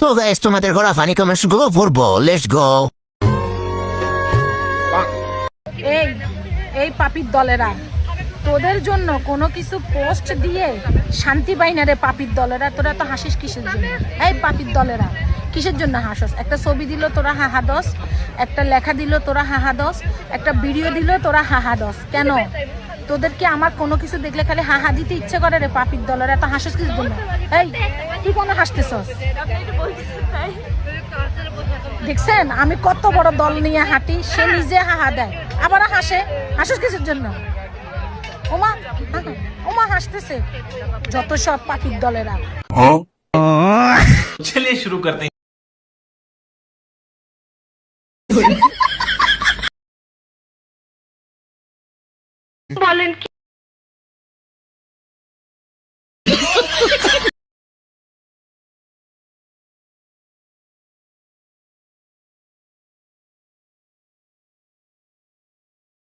So guys, তোমাদের করা funny comments গুলো পড়বো, লেটস গো। এই এই পাপির দলেরা, তোদের জন্য কোনো কিছু পোস্ট দিয়ে শান্তি পাই না রে পাপির দলেরা। তোরা তো হাসিস কিসের জন্য? এই পাপির দলেরা কিসের জন্য হাসস? একটা ছবি দিল তোরা হাহা দস, একটা লেখা দিল তোরা হাহা দস, একটা ভিডিও দিল তোরা হাহা দস। কেন তোদেরকে আমার কোনো কিছু দেখলে খালি হাহা দিতে ইচ্ছে করে রে পাপির দলেরা? এত হাসস কিসের জন্য? এই তুই কোনো হাসতেছস? দেখছেন আমি কত বড় দল নিয়ে হাঁটি, সে নিজে হাহা দেয় আবার হাসে। হাসস কিসের জন্য? ওমা ওমা হাসতেছে, যত সব পাখির দলেরা। चलिए शुरू करते हैं।